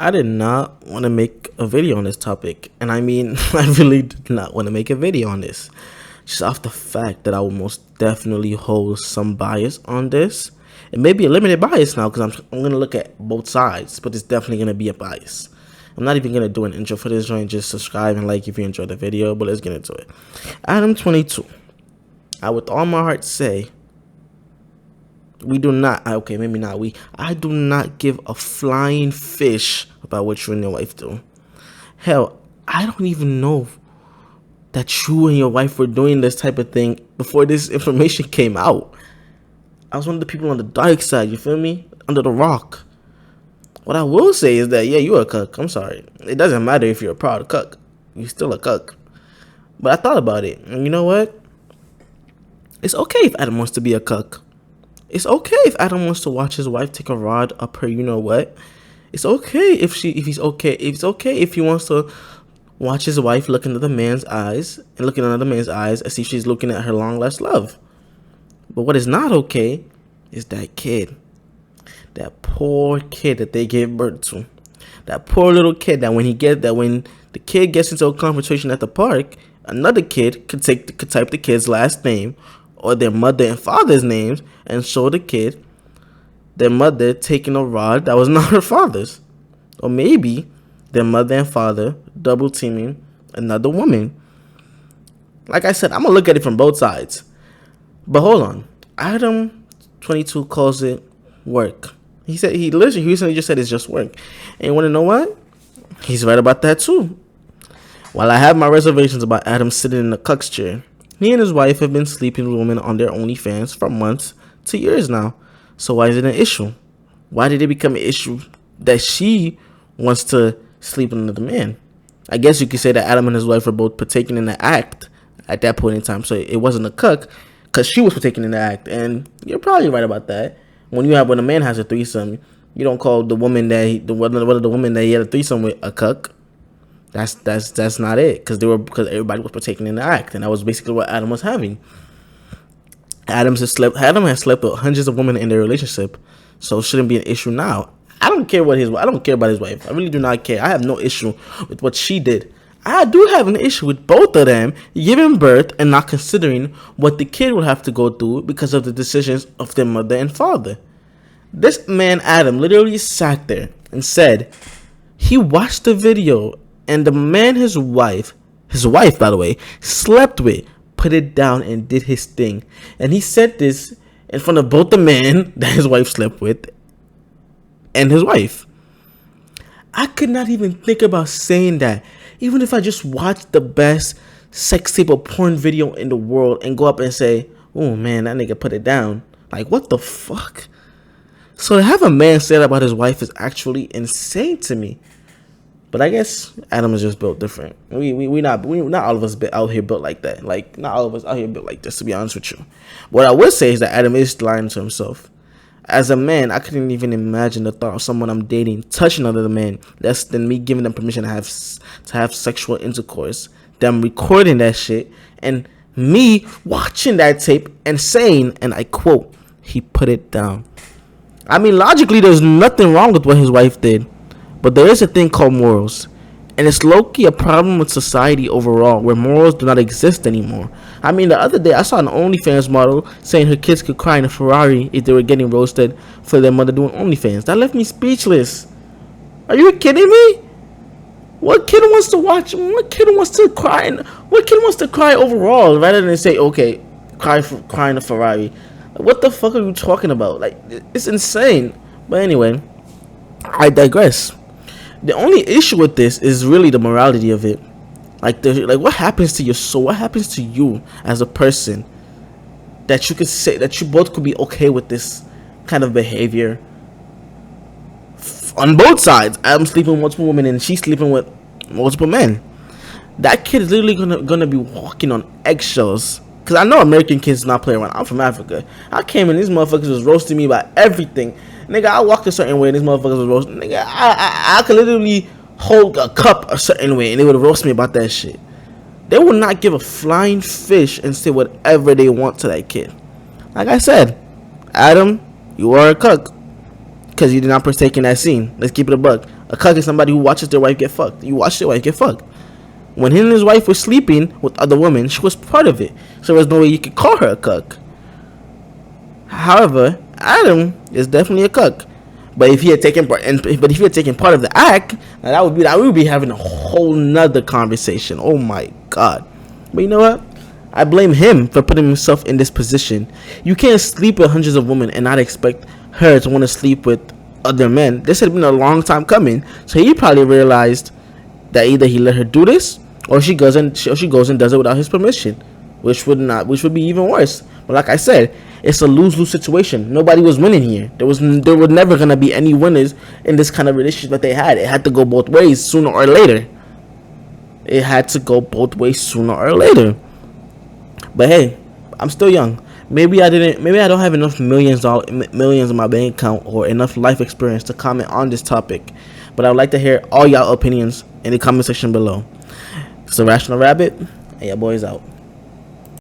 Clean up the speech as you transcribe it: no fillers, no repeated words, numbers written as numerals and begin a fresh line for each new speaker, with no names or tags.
I did not want to make a video on this topic. And I mean, I really did not want to make a video on this. Just off the fact that I will most definitely hold some bias on this. It may be a limited bias now because I'm going to look at both sides, but it's definitely going to be a bias. I'm not even going to do an intro for this joint. Just subscribe and like if you enjoyed the video, but let's get into it. ADAM22. I with all my heart say, we do not, okay, maybe not we, I do not give a flying fish about what you and your wife do. Hell, I don't even know that you and your wife were doing this type of thing before this information came out. I was one of the people on the dark side, you feel me? Under the rock. What I will say is that, yeah, you're a cuck. I'm sorry. It doesn't matter if you're a proud cuck. You're still a cuck. But I thought about it, and you know what? It's okay if Adam wants to be a cuck. It's okay if Adam wants to watch his wife take a rod up her, you know what? It's okay if he's okay. It's okay if he wants to watch his wife look into the man's eyes and look in another man's eyes and see if she's looking at her long lost love. But what is not okay is that kid. That poor kid that they gave birth to. That poor little kid that when the kid gets into a confrontation at the park, another kid could type the kid's last name or their mother and father's names and show the kid their mother taking a rod that was not her father's. Or maybe their mother and father double teaming another woman. Like I said, I'm going to look at it from both sides. But hold on. ADAM22 calls it work. He recently just said it's just work. And you want to know what? He's right about that too. While I have my reservations about Adam sitting in the cuck's chair, he and his wife have been sleeping with women on their OnlyFans for months to years now. So why is it an issue? Why did it become an issue that she wants to sleep with another man? I guess you could say that Adam and his wife were both partaking in the act at that point in time. So it wasn't a cuck because she was partaking in the act. And you're probably right about that. When a man has a threesome, you don't call the woman the woman that he had a threesome with a cuck. That's not it, because everybody was partaking in the act, and that was basically what Adam was having. Adam has slept with hundreds of women in their relationship, so it shouldn't be an issue now. I don't care about his wife. I really do not care. I have no issue with what she did. I do have an issue with both of them giving birth and not considering what the kid would have to go through because of the decisions of their mother and father. This man, Adam, literally sat there and said he watched the video and the man his wife, by the way, slept with, put it down and did his thing. And he said this in front of both the man that his wife slept with and his wife. I could not even think about saying that. Even if I just watched the best sex tape or porn video in the world and go up and say, oh man, that nigga put it down. Like, what the fuck? So to have a man say that about his wife is actually insane to me. But I guess Adam is just built different. We not all of us out here built like that. Like, not all of us out here built like this, to be honest with you. What I would say is that Adam is lying to himself. As a man, I couldn't even imagine the thought of someone I'm dating touching another man, less than me giving them permission to have sexual intercourse, them recording that shit, and me watching that tape and saying, and I quote, he put it down. I mean, logically, there's nothing wrong with what his wife did, but there is a thing called morals. And it's low-key a problem with society overall, where morals do not exist anymore. I mean, the other day, I saw an OnlyFans model saying her kids could cry in a Ferrari if they were getting roasted for their mother doing OnlyFans. That left me speechless. Are you kidding me? What kid wants to watch? What kid wants to cry? What kid wants to cry overall rather than say, okay, cry in a Ferrari? What the fuck are you talking about? Like, it's insane. But anyway, I digress. The only issue with this is really the morality of it. Like what happens to your soul? What happens to you as a person that you could say that you both could be okay with this kind of behavior on both sides? I'm sleeping with multiple women and she's sleeping with multiple men. That kid is literally gonna be walking on eggshells. Cause I know American kids not play around. I'm from Africa. I came in, these motherfuckers was roasting me about everything. Nigga, I walked a certain way and these motherfuckers was roasting. Nigga, I could literally hold a cup a certain way and they would roast me about that shit. They would not give a flying fish and say whatever they want to that kid. Like I said, Adam, you are a cuck. Because you did not partake in that scene. Let's keep it a buck. A cuck is somebody who watches their wife get fucked. You watch their wife get fucked. When him and his wife were sleeping with other women, she was part of it. So there's no way you could call her a cuck. However, Adam is definitely a cuck. But if he had taken part, part of the act, now that would be having a whole nother conversation. Oh my god! But you know what? I blame him for putting himself in this position. You can't sleep with hundreds of women and not expect her to want to sleep with other men. This had been a long time coming, so he probably realized that either he let her do this, or she goes and does it without his permission, which would be even worse. But like I said, it's a lose-lose situation. Nobody was winning here. There were never gonna be any winners in this kind of relationship that they had. It had to go both ways sooner or later. But hey, I'm still young. Maybe I don't have enough millions in my bank account or enough life experience to comment on this topic. But I would like to hear all y'all opinions in the comment section below. It's the Rational Rabbit, and your boy's out.